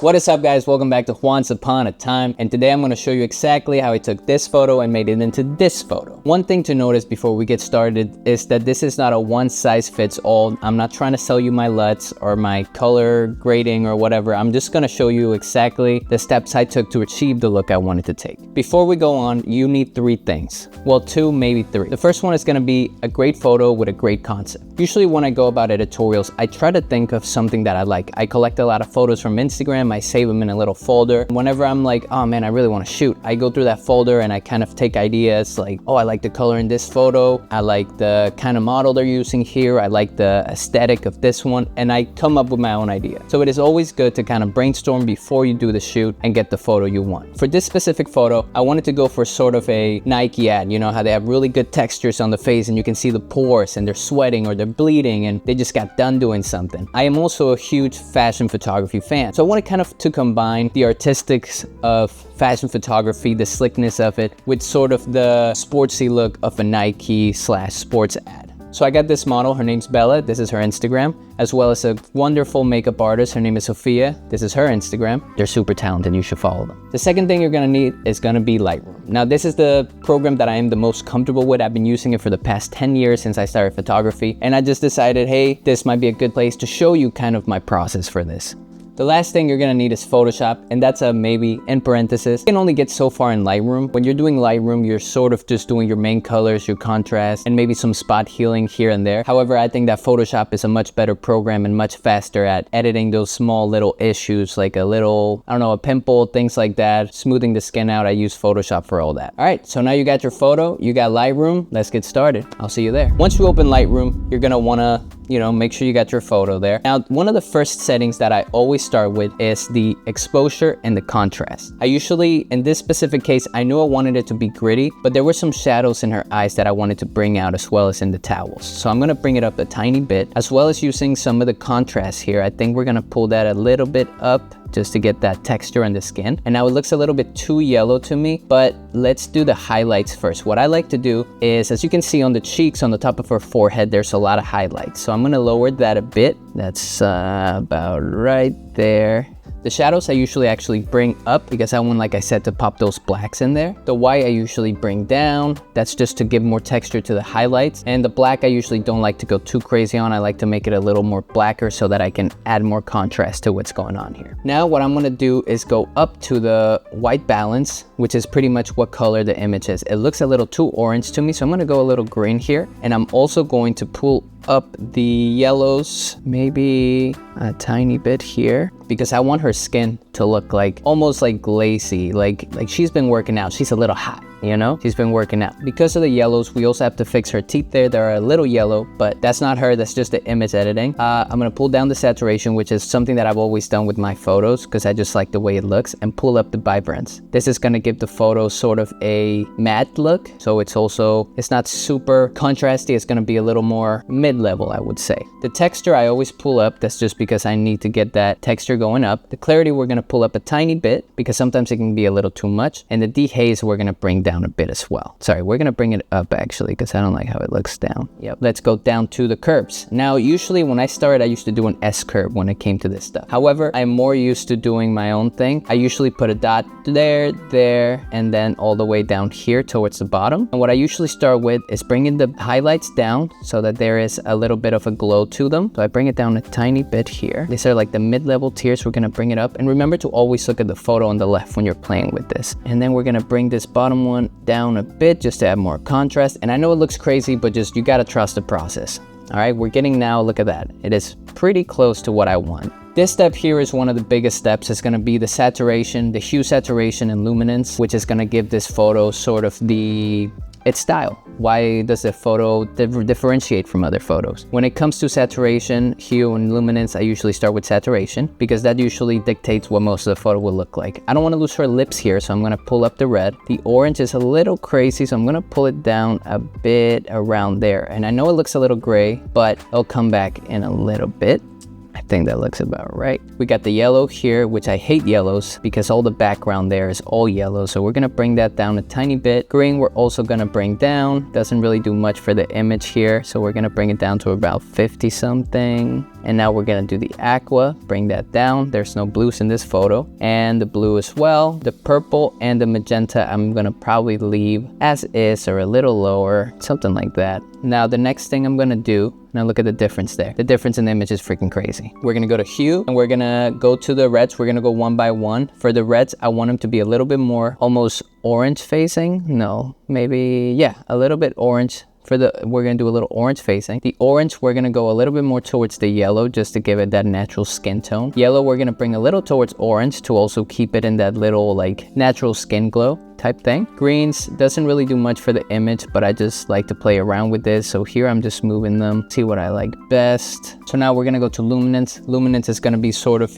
What is up, guys? Welcome back to Once Upon a Time, and today I'm going to show you exactly how I took this photo and made it into this photo. One thing to notice before we get started is that this is not a one size fits all. I'm not trying to sell you my LUTs or my color grading or whatever. I'm just going to show you exactly the steps I took to achieve the look I wanted to take. Before we go on, you need three things. Well, two, maybe three. The first one is going to be a great photo with a great concept. Usually when I go about editorials, I try to think of something that I like. I collect a lot of photos from Instagram. I save them in a little folder. Whenever I'm like, oh man, I really want to shoot, I go through that folder and I kind of take ideas like, oh, I like the color in this photo. I like the kind of model they're using here. I like the aesthetic of this one. And I come up with my own idea. So it is always good to kind of brainstorm before you do the shoot and get the photo you want. For this specific photo, I wanted to go for sort of a Nike ad. You know how they have really good textures on the face and you can see the pores and they're sweating or they're bleeding and they just got done doing something. I am also a huge fashion photography fan. So I wanted kind of to combine the artistics of fashion photography, the slickness of it, with sort of the sportsy look of a Nike / sports ad. So I got this model, her name's Bella, this is her Instagram, as well as a wonderful makeup artist, her name is Sophia, this is her Instagram. They're super talented, you should follow them. The second thing you're gonna need is gonna be Lightroom. Now this is the program that I am the most comfortable with. I've been using it for the past 10 years since I started photography, and I just decided, hey, this might be a good place to show you kind of my process for this. The last thing you're gonna need is Photoshop, and that's a maybe in parenthesis. You can only get so far in Lightroom. When you're doing Lightroom, you're sort of just doing your main colors, your contrast, and maybe some spot healing here and there. However, I think that Photoshop is a much better program and much faster at editing those small little issues, like a little, I don't know, a pimple, things like that, smoothing the skin out. I use Photoshop for all that. All right, so now you got your photo, you got Lightroom, let's get started. I'll see you there. Once you open Lightroom, you're gonna wanna, make sure you got your photo there. Now, one of the first settings that I always start with is the exposure and the contrast. I usually, in this specific case, I knew I wanted it to be gritty, but there were some shadows in her eyes that I wanted to bring out as well as in the towels. So I'm gonna bring it up a tiny bit, as well as using some of the contrast here. I think we're gonna pull that a little bit up just to get that texture on the skin. And now it looks a little bit too yellow to me, but let's do the highlights first. What I like to do is, as you can see on the cheeks, on the top of her forehead, there's a lot of highlights. So I'm gonna lower that a bit. That's about right there. The shadows I usually actually bring up because I want, like I said, to pop those blacks in there. The white I usually bring down. That's just to give more texture to the highlights. And the black I usually don't like to go too crazy on. I like to make it a little more blacker so that I can add more contrast to what's going on here. Now what I'm gonna do is go up to the white balance, which is pretty much what color the image is. It looks a little too orange to me, so I'm gonna go a little green here. And I'm also going to pull up the yellows, maybe a tiny bit here, because I want her skin to look like almost like glazy, like she's been working out. She's a little hot, she's been working out. Because of the yellows, we also have to fix her teeth there. They're a little yellow, but that's not her, that's just the image editing. I'm gonna pull down the saturation, which is something that I've always done with my photos because I just like the way it looks, and pull up the vibrance. This is gonna give the photo sort of a matte look, so it's not super contrasty. It's gonna be a little more mid-level, I would say. The texture I always pull up. That's just because I need to get that texture going up. The clarity we're gonna pull up a tiny bit because sometimes it can be a little too much, and the dehaze we're gonna bring down a bit as well. Sorry, we're gonna bring it up actually because I don't like how it looks down. Yep, let's go down to the curves. Now, usually when I started, I used to do an S curve when it came to this stuff. However, I'm more used to doing my own thing. I usually put a dot there, and then all the way down here towards the bottom. And what I usually start with is bringing the highlights down so that there is a little bit of a glow to them. So I bring it down a tiny bit here. These are like the mid-level tiers. We're gonna bring it up, and remember to always look at the photo on the left when you're playing with this. And then we're gonna bring this bottom one down a bit just to add more contrast. And I know it looks crazy, but just you gotta trust the process. All right, we're getting now, look at that. It is pretty close to what I want. This step here is one of the biggest steps. It's gonna be the saturation, the hue saturation and luminance, which is gonna give this photo sort of its style. Why does the photo differentiate from other photos? When it comes to saturation, hue, and luminance, I usually start with saturation because that usually dictates what most of the photo will look like. I don't want to lose her lips here, so I'm going to pull up the red. The orange is a little crazy, so I'm going to pull it down a bit around there. And I know it looks a little gray, but it'll come back in a little bit. I think that looks about right. We got the yellow here, which I hate yellows because all the background there is all yellow. So we're gonna bring that down a tiny bit. Green, we're also gonna bring down. Doesn't really do much for the image here. So we're gonna bring it down to about 50 something. And now we're gonna do the aqua, bring that down. There's no blues in this photo. And the blue as well. The purple and the magenta, I'm gonna probably leave as is or a little lower, something like that. Now the next thing I'm gonna do, now look at the difference there. The difference in the image is freaking crazy. We're gonna go to hue and we're gonna go to the reds. We're gonna go one by one. For the reds, I want them to be a little bit more almost orange facing. No, maybe, yeah, a little bit orange. We're gonna do a little orange facing. The orange, we're gonna go a little bit more towards the yellow just to give it that natural skin tone. Yellow, we're gonna bring a little towards orange to also keep it in that little like natural skin glow type thing. Greens doesn't really do much for the image, but I just like to play around with this. So here I'm just moving them, see what I like best. So now we're gonna go to luminance. Luminance is gonna be sort of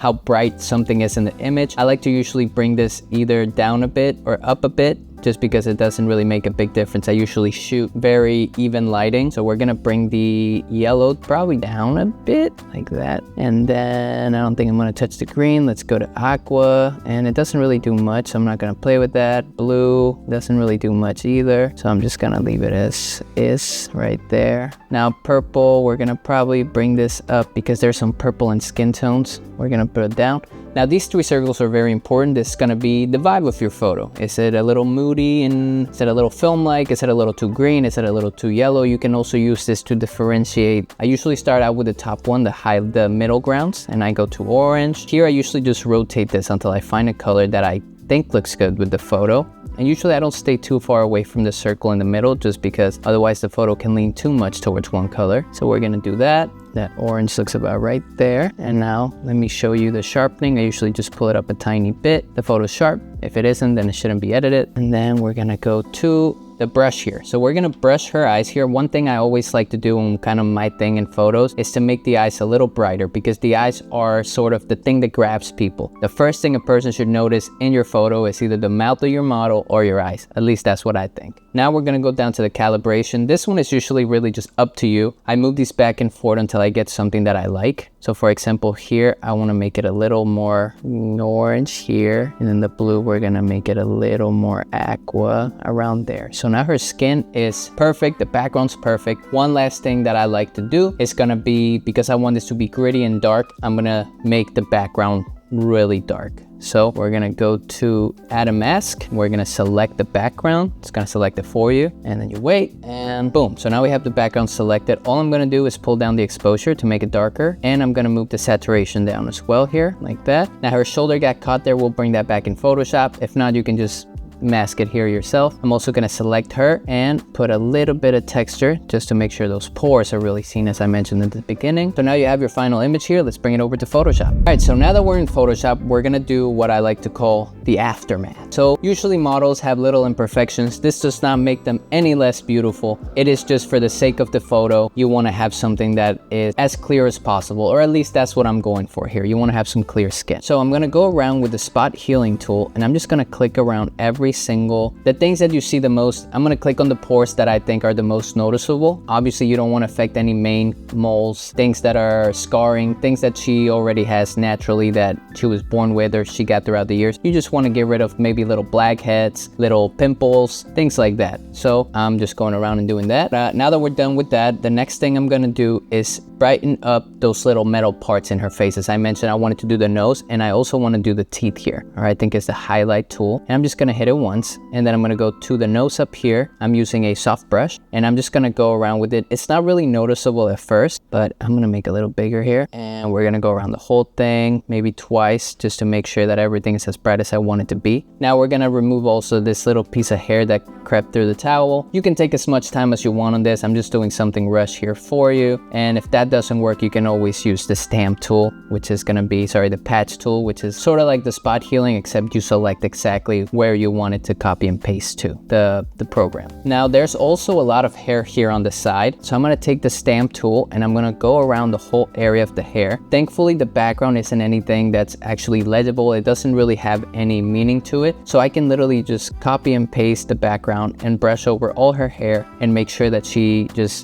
how bright something is in the image. I like to usually bring this either down a bit or up a bit, just because it doesn't really make a big difference. I usually shoot very even lighting. So we're gonna bring the yellow probably down a bit like that. And then I don't think I'm gonna touch the green. Let's go to aqua, and it doesn't really do much, so I'm not gonna play with that. Blue doesn't really do much either, so I'm just gonna leave it as is right there. Now purple, we're gonna probably bring this up because there's some purple in skin tones. We're gonna put it down. Now these three circles are very important. This is gonna be the vibe of your photo. Is it a little moody, and is it a little film-like? Is it a little too green? Is it a little too yellow? You can also use this to differentiate. I usually start out with the top one, the middle grounds, and I go to orange. Here I usually just rotate this until I find a color that I think looks good with the photo. And usually I don't stay too far away from the circle in the middle, just because otherwise the photo can lean too much towards one color. So we're gonna do that. That orange looks about right there. And now let me show you the sharpening. I usually just pull it up a tiny bit. The photo's sharp. If it isn't, then it shouldn't be edited. And then we're gonna go to the brush here. So we're gonna brush her eyes here. One thing I always like to do, and kind of my thing in photos, is to make the eyes a little brighter, because the eyes are sort of the thing that grabs people. The first thing a person should notice in your photo is either the mouth of your model or your eyes. At least that's what I think. Now we're gonna go down to the calibration. This one is usually really just up to you. I move these back and forth until I get something that I like. So for example, here, I wanna make it a little more orange here. And then the blue, we're gonna make it a little more aqua around there. So now her skin is perfect, the background's perfect. One last thing that I like to do is gonna be, because I want this to be gritty and dark, I'm gonna make the background really dark. So we're gonna go to add a mask. We're gonna select the background. It's gonna select it for you, and then you wait, and boom. So now we have the background selected. All I'm gonna do is pull down the exposure to make it darker, and I'm gonna move the saturation down as well here, like that. Now her shoulder got caught there. We'll bring that back in Photoshop. If not, you can just mask it here yourself. I'm also gonna select her and put a little bit of texture just to make sure those pores are really seen, as I mentioned at the beginning. So now you have your final image here. Let's bring it over to Photoshop. All right, so now that we're in Photoshop, we're gonna do what I like to call the aftermath. So usually models have little imperfections. This does not make them any less beautiful. It is just for the sake of the photo. You wanna have something that is as clear as possible, or at least that's what I'm going for here. You wanna have some clear skin. So I'm gonna go around with the spot healing tool, and I'm just gonna click around every single, the things that you see the most. I'm gonna click on the pores that I think are the most noticeable. Obviously you don't want to affect any main moles, things that are scarring, things that she already has naturally that she was born with or she got throughout the years. You just want to get rid of maybe little blackheads, little pimples, things like that. So I'm just going around and doing that. Now that we're done with that, the next thing I'm gonna do is brighten up those little metal parts in her face. As I mentioned, I wanted to do the nose, and I also want to do the teeth here. All right, I think it's the highlight tool, and I'm just gonna hit it once, and then I'm gonna go to the nose up here. I'm using a soft brush, and I'm just gonna go around with it. It's not really noticeable at first, but I'm gonna make it a little bigger here, and we're gonna go around the whole thing, maybe twice, just to make sure that everything is as bright as I want it to be. Now we're gonna remove also this little piece of hair that crept through the towel. You can take as much time as you want on this. I'm just doing something rush here for you, and if that doesn't work, you can always use the stamp tool, which is gonna be, the patch tool, which is sort of like the spot healing, except you select exactly where you want it to copy and paste to the program. Now there's also a lot of hair here on the side, so I'm gonna take the stamp tool and I'm gonna go around the whole area of the hair. Thankfully the background isn't anything that's actually legible. It doesn't really have any meaning to it, so I can literally just copy and paste the background and brush over all her hair and make sure that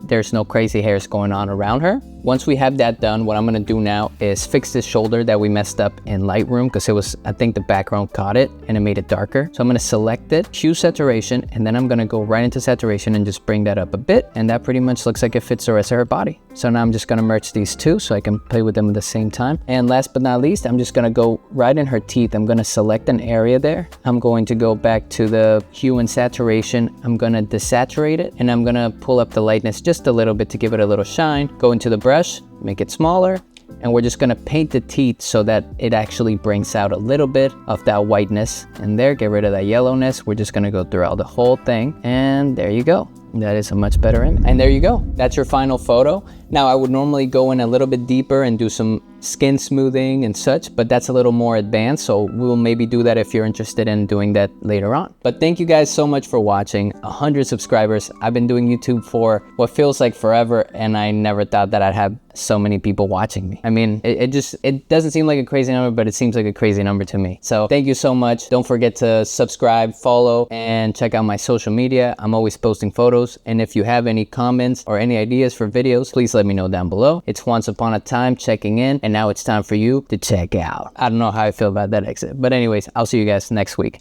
there's no crazy hairs going on around her. Once we have that done, what I'm gonna do now is fix this shoulder that we messed up in Lightroom because it was, I think the background caught it and it made it darker. So I'm gonna select it, choose saturation, and then I'm gonna go right into saturation and just bring that up a bit. And that pretty much looks like it fits the rest of her body. So now I'm just gonna merge these two so I can play with them at the same time. And last but not least, I'm just gonna go right in her teeth. I'm gonna select an area there. I'm going to go back to the hue and saturation. I'm gonna desaturate it, and I'm gonna pull up the lightness just a little bit to give it a little shine. Go into the brush, make it smaller, and we're just gonna paint the teeth so that it actually brings out a little bit of that whiteness. And there, get rid of that yellowness. We're just gonna go throughout the whole thing, and there you go. That is a much better image. And there you go. That's your final photo. Now, I would normally go in a little bit deeper and do some skin smoothing and such, but that's a little more advanced. So we'll maybe do that if you're interested in doing that later on. But thank you guys so much for watching. 100 subscribers. I've been doing YouTube for what feels like forever, and I never thought that I'd have so many people watching me. I mean, it doesn't seem like a crazy number, but it seems like a crazy number to me. So thank you so much. Don't forget to subscribe, follow, and check out my social media. I'm always posting photos. And if you have any comments or any ideas for videos, please let me know down below. It's Once Upon a Time checking in, and now it's time for you to check out. I don't know how I feel about that exit, but anyways, I'll see you guys next week.